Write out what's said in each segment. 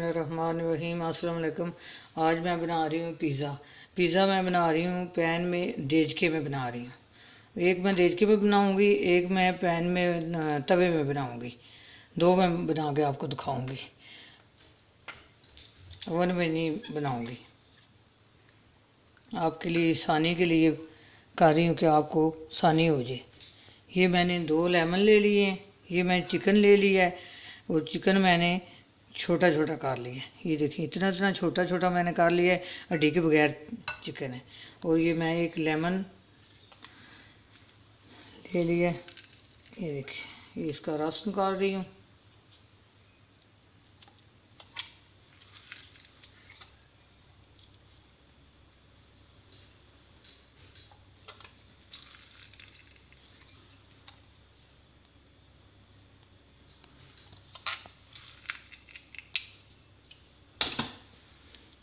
रहमानिर्रहीम। अस्सलाम वालेकुम। आज मैं बना रही हूँ पिज़्ज़ा मैं बना रही हूँ पैन में, देचके में बना रही हूँ। एक मैं देचके में बनाऊँगी, एक मैं पैन में तवे में बनाऊँगी। दो मैं बना के आपको दिखाऊँगी, ओवन में नहीं बनाऊँगी। आपके लिए आसानी के लिए कर रही हूँ कि आपको आसानी हो जाए। ये मैंने 2 लेमन ले लिए हैं। ये मैं चिकन ले लिया है और चिकन मैंने छोटा छोटा कर लिया है। ये देखिए इतना इतना छोटा छोटा मैंने कर लिया है, हड्डी के बगैर चिकन है। और ये मैं एक लेमन ले लिया है। ये देखिए, ये इसका रस निकाल रही हूँ।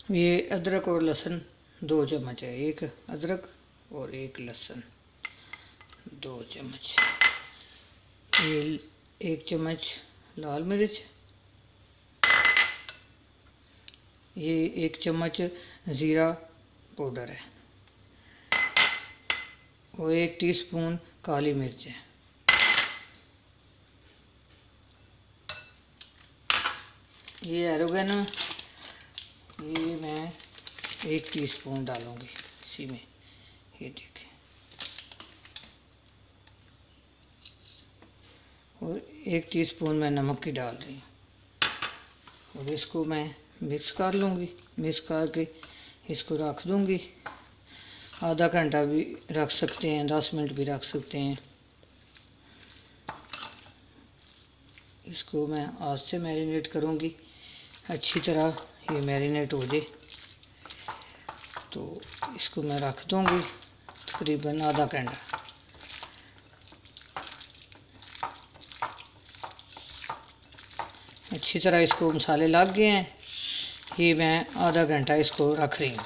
ये अदरक और लहसुन 2 चम्मच है। एक अदरक और एक लहसुन 2 चम्मच। ये 1 चम्मच लाल मिर्च। ये 1 चम्मच ज़ीरा पाउडर है और 1 टीस्पून काली मिर्च है। ये ऑरिगेनो, ये मैं 1 टीस्पून डालूंगी इसी में। ये देखिए, और 1 टीस्पून मैं नमक की डाल रही हूँ। और इसको मैं मिक्स कर लूँगी। मिक्स करके इसको रख दूँगी। आधा घंटा भी रख सकते हैं, 10 मिनट भी रख सकते हैं। इसको मैं आज से मैरिनेट करूँगी अच्छी तरह, ये मैरिनेट हो जाए। तो इसको मैं रख दूँगी तकरीबन आधा घंटा। अच्छी तरह इसको मसाले लग गए हैं। ये मैं आधा घंटा इसको रख रही हूँ।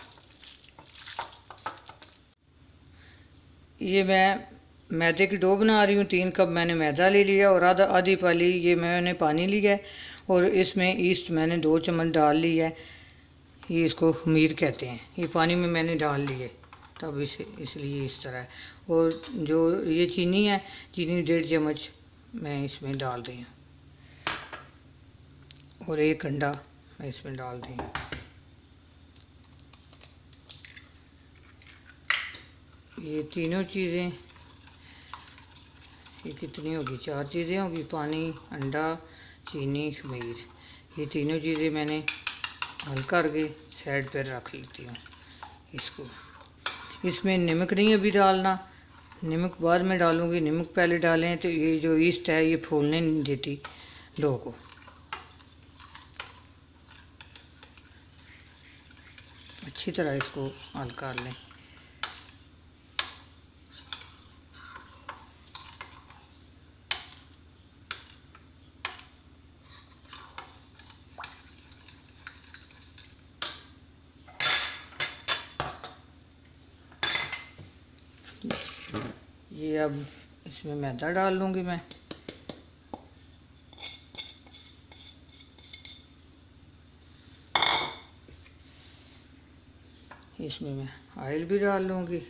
ये मैं मैदे की डो बना रही हूँ। 3 कप मैंने मैदा ले लिया और आधी पाली ये मैंने पानी लिया है। और इसमें ईस्ट मैंने 2 चम्मच डाल लिया है। ये इसको खमीर कहते हैं। ये पानी में मैंने डाल लिए तब इसलिए इस तरह है। और जो ये चीनी है, चीनी 1.5 चम्मच मैं इसमें डाल रही हूँ। और 1 अंडा मैं इसमें डाल दी हूँ। ये तीनों चीज़ें, ये कितनी होगी, 4 चीज़ें होगी, पानी, अंडा, चीनी, खमीर। ये तीनों चीज़ें मैंने हल करके साइड पर रख लेती हूँ। इसको इसमें नमक नहीं अभी डालना, नमक बाद में डालूँगी। नमक पहले डालें तो ये जो ईस्ट है ये फूलने नहीं देती डो को। अच्छी तरह इसको हल कर लें। ये अब इसमें मैदा डाल लूँगी मैं। इसमें मैं ऑयल भी डाल लूँगी।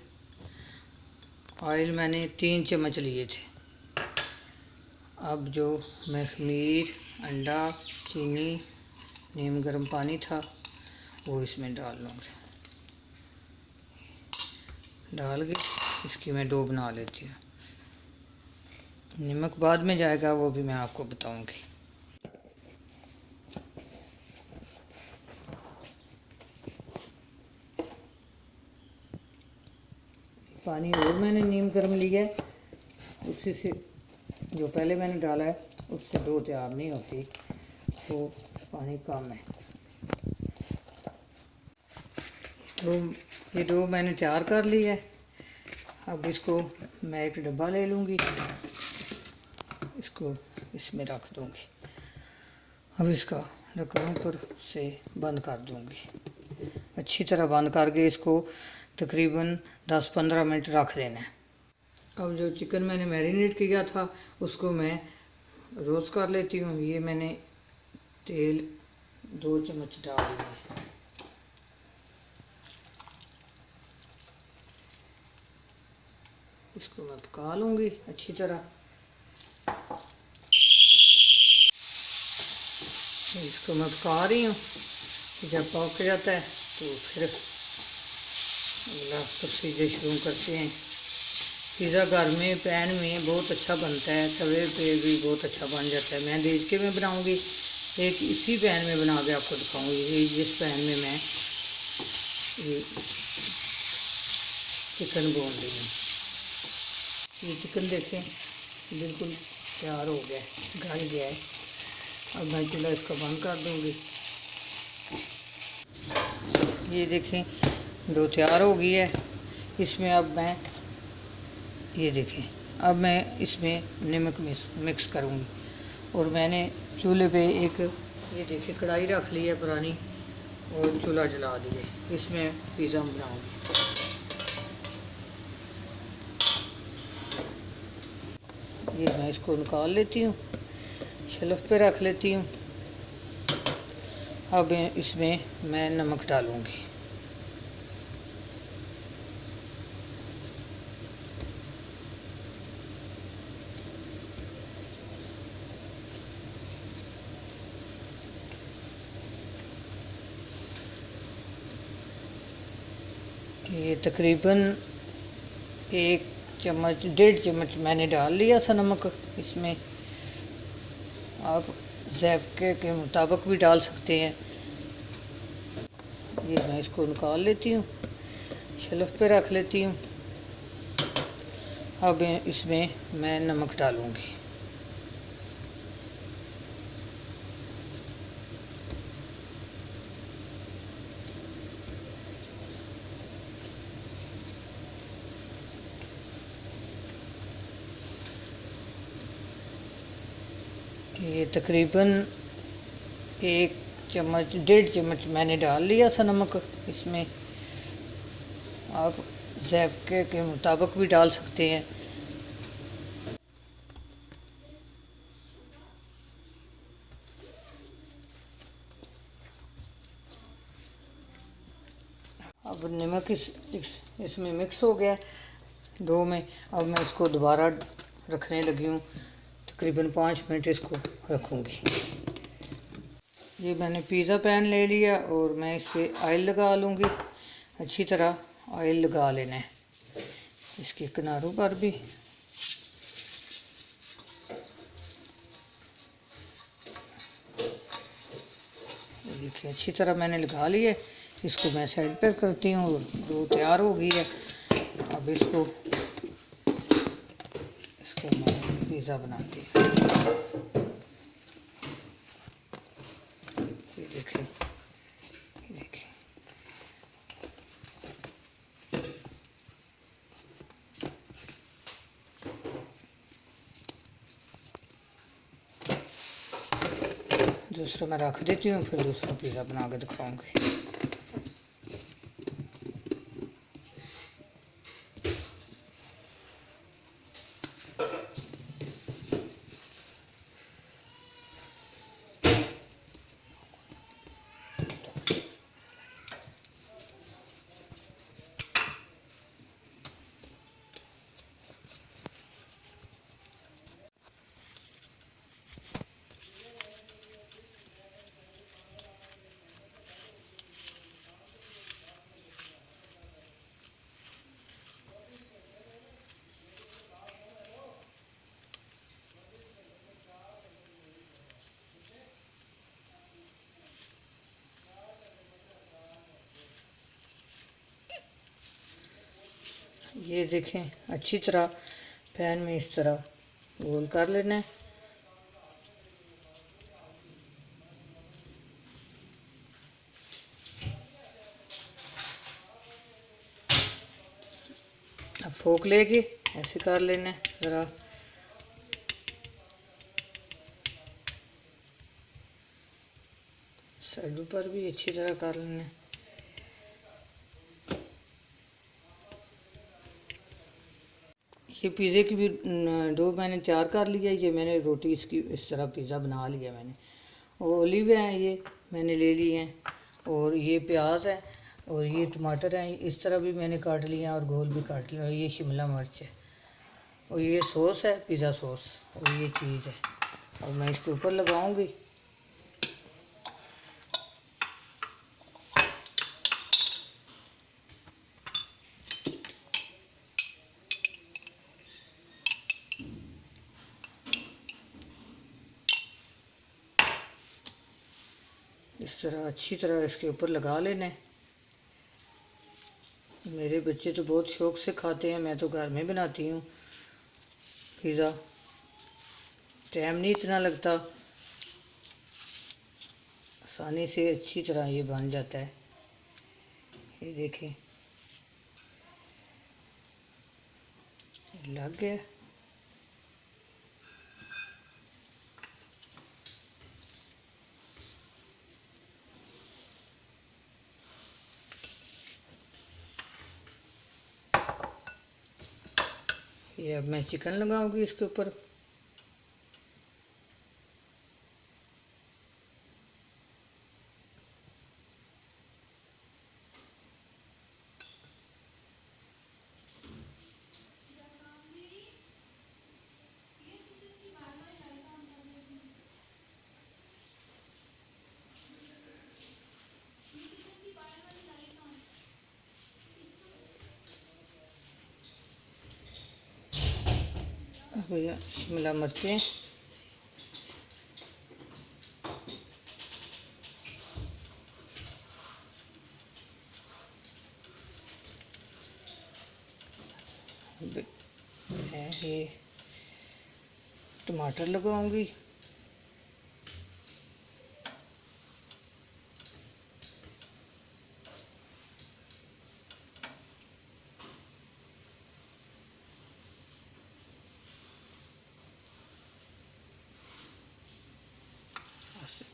ऑयल मैंने 3 चम्मच लिए थे। अब जो मैं खमीर, अंडा, चीनी, नीम गर्म पानी था वो इसमें डाल लूँगी। डाल के इसकी मैं डो बना लेती हूँ। नमक बाद में जाएगा, वो भी मैं आपको बताऊँगी। पानी और मैंने नीम गर्म लिया है, उसी से जो पहले मैंने डाला है उससे डो तैयार नहीं होती, तो पानी कम है। तो ये डो मैंने तैयार कर लिया है। अब इसको मैं एक डब्बा ले लूँगी, इसको इसमें रख दूँगी। अब इसका ढक्कन ऊपर से बंद कर दूँगी। अच्छी तरह बंद करके इसको तकरीबन 10-15 मिनट रख देना है। अब जो चिकन मैंने मैरिनेट किया था उसको मैं रोस्ट कर लेती हूँ। ये मैंने तेल 2 चम्मच डाल दिए। इसको मैं पका लूँगी अच्छी तरह। इसको मैं पका रही हूँ। जब पक जाता है तो फिर अगला प्रोसीजर शुरू करते हैं। पिज़्ज़ा घर में पैन में बहुत अच्छा बनता है, तवे पे भी बहुत अच्छा बन जाता है। मैं देख के मैं बनाऊँगी, एक इसी पैन में बना के आपको दिखाऊँगी। ये जिस पैन में मैं ये चिकन भून रही हूँ। ये चिकन देखें बिल्कुल तैयार हो गया, गल गया है। अब मैं चूल्हा इसका बंद कर दूँगी। ये देखें डो तैयार हो गई है। इसमें अब मैं ये देखें, अब मैं इसमें नमक मिक्स करूँगी। और मैंने चूल्हे पे एक ये देखिए कढ़ाई रख ली है पुरानी और चूल्हा जला दिए। इसमें पिज़्ज़ा बनाऊँगी। ये मैं इसको निकाल लेती हूँ, शेल्फ पे रख लेती हूँ। अब इसमें मैं नमक डालूँगी। ये तकरीबन 1 चम्मच 1.5 चम्मच मैंने डाल लिया था नमक इसमें। आप ज़ायके के मुताबिक भी डाल सकते हैं। ये मैं इसको निकाल लेती हूँ, शेल्फ पे रख लेती हूँ। अब इसमें मैं नमक डालूँगी। ये तकरीबन 1 चम्मच 1.5 चम्मच मैंने डाल लिया था नमक इसमें। आप ज़ायके के मुताबिक भी डाल सकते हैं। अब नमक इसमें मिक्स हो गया डो में। अब मैं इसको दोबारा रखने लगी हूँ, तकरीबन 5 मिनट इसको रखूँगी। ये मैंने पिज़्ज़ा पैन ले लिया और मैं इस पर ऑयल लगा लूँगी। अच्छी तरह ऑयल लगा लेना है इसके किनारों पर भी। देखिए अच्छी तरह मैंने लगा लिया। इसको मैं साइड पर करती हूँ और वो तैयार हो गई है। अब इसको मैं पिज़्ज़ा बनाती हूँ। ये देखिए दूसरा मैं रख देती हूँ, फिर दूसरा पिज़्ज़ा बना के दिखाऊँगी। ये देखें अच्छी तरह पैन में इस तरह गोल कर लेना है। अब फोक लेके ऐसे कर लेना है ज़रा। साइडों पर भी अच्छी तरह कर लेना है। ये पिज़्ज़े की भी डो मैंने तैयार कर लिया। ये मैंने रोटी इसकी इस तरह पिज़्ज़ा बना लिया मैंने। और ओलिव है ये मैंने ले ली हैं, और ये प्याज है, और ये टमाटर हैं, इस तरह भी मैंने काट लिए हैं और गोल भी काट लिया, और ये शिमला मिर्च है, और ये सॉस है पिज़्ज़ा सॉस, और ये चीज़ है। और मैं इसके ऊपर लगाऊंगी। इस तरह अच्छी तरह इसके ऊपर लगा लेना है। मेरे बच्चे तो बहुत शौक़ से खाते हैं, मैं तो घर में बनाती हूँ पिज़्ज़ा, टाइम नहीं इतना लगता, आसानी से अच्छी तरह ये बन जाता है। ये देखें लग गया। ये अब मैं चिकन लगाऊंगी इसके ऊपर। भैया शिमला मिर्चें, मैं ये टमाटर लगाऊंगी।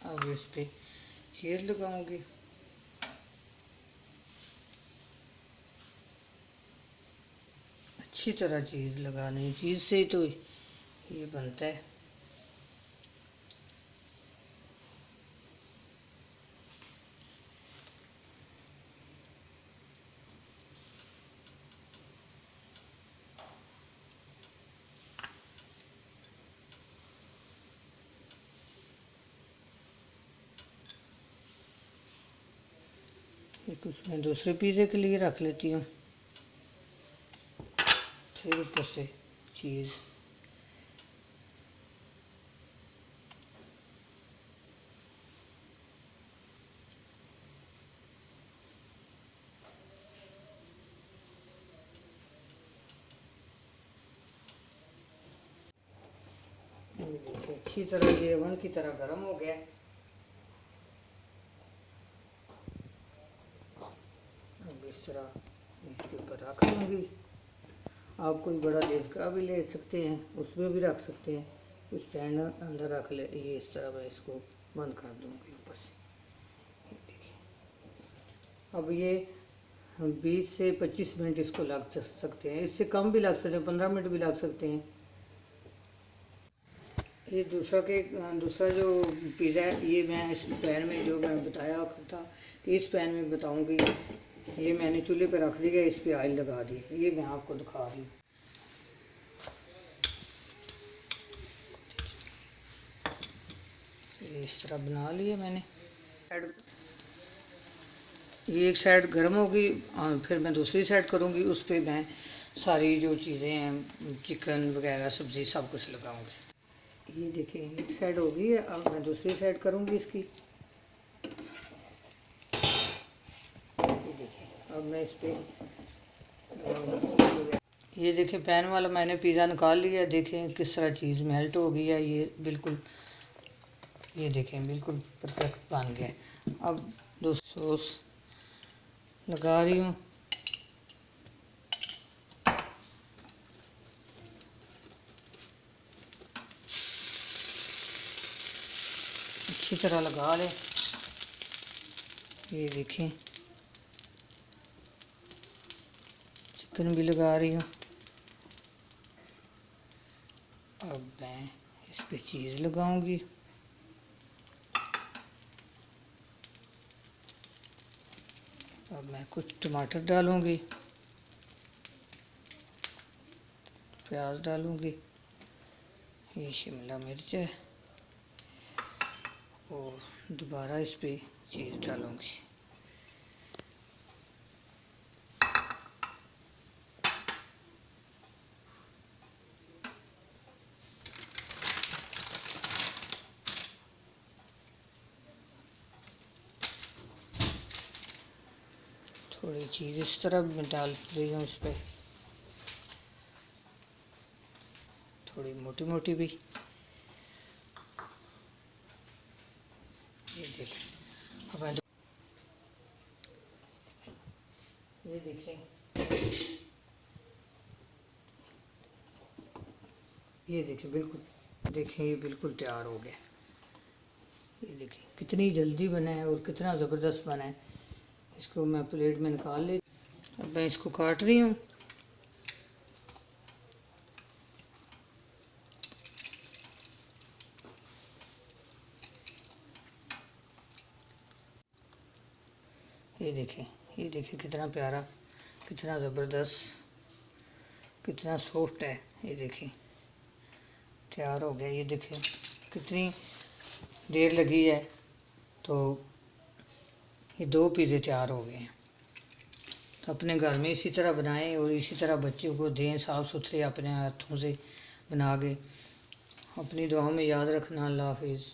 अब इस पे चीज़ लगाऊंगी। अच्छी तरह चीज़ लगानी, चीज़ से ही तो ये बनता है। एक उसमें दूसरे पिज़्ज़े के लिए रख लेती हूँ, फिर ऊपर से चीज़। अच्छी तरह ये ओवन की तरह गर्म हो गया। अब इस तरह इसके ऊपर रख लूँगी। आप कोई बड़ा लेस का भी ले सकते हैं, उसमें भी रख सकते हैं, कुछ स्टैंड अंदर रख ले। ये इस तरह मैं इसको बंद कर दूँगी ऊपर से। अब ये 20 से 25 मिनट इसको लग सकते हैं, इससे कम भी लग सकते हैं, 15 मिनट भी लग सकते हैं। ये दूसरा जो पिज़्ज़ा है, ये मैं इस पैन में जो मैं बताया था कि इस पैन में बताऊंगी। ये मैंने चूल्हे पे रख दिया, इस पे ऑयल लगा दी, ये मैं आपको दिखा रही हूँ। ये इस तरह बना लिया मैंने। ये एक साइड गर्म होगी और फिर मैं दूसरी साइड करूँगी, उस पर मैं सारी जो चीज़ें हैं, चिकन वगैरह सब्ज़ी सब कुछ लगाऊंगी। ये देखिए एक साइड हो गई है, अब मैं दूसरी साइड करूँगी इसकी। ये देखिए अब मैं इस पर, ये देखिए पैन वाला मैंने पिज़्ज़ा निकाल लिया। देखें किस तरह चीज़ मेल्ट हो गई है, ये बिल्कुल, ये देखें बिल्कुल परफेक्ट बन गया। अब सॉस लगा रही हूँ। अच्छी तरह लगा लें। ये देखें चिकन भी लगा रही हूँ। अब मैं इस पे चीज़ लगाऊंगी। अब मैं कुछ टमाटर डालूँगी, प्याज डालूँगी, ये शिमला मिर्च है और दोबारा इस पे चीज़ डालूँगी। थोड़ी चीज़ इस तरह मैं डाल रही हूँ, इस पर थोड़ी मोटी मोटी भी। ये देखें, अब ये देखें, ये देखें, बिल्कुल देखें, ये बिल्कुल तैयार हो गया। ये देखें कितनी जल्दी बना है और कितना ज़बरदस्त बना है। इसको मैं प्लेट में निकाल ले। अब मैं इसको काट रही हूँ। ये देखें, ये देखें कितना प्यारा, कितना ज़बरदस्त, कितना सॉफ्ट है। ये देखें तैयार हो गया। ये देखें कितनी देर लगी है, तो ये 2 पिज़्ज़े तैयार हो गए हैं। तो अपने घर में इसी तरह बनाएं और इसी तरह बच्चों को दें, साफ़ सुथरे अपने हाथों से बना के। अपनी दुआओं में याद रखना। अल्लाह हाफिज़।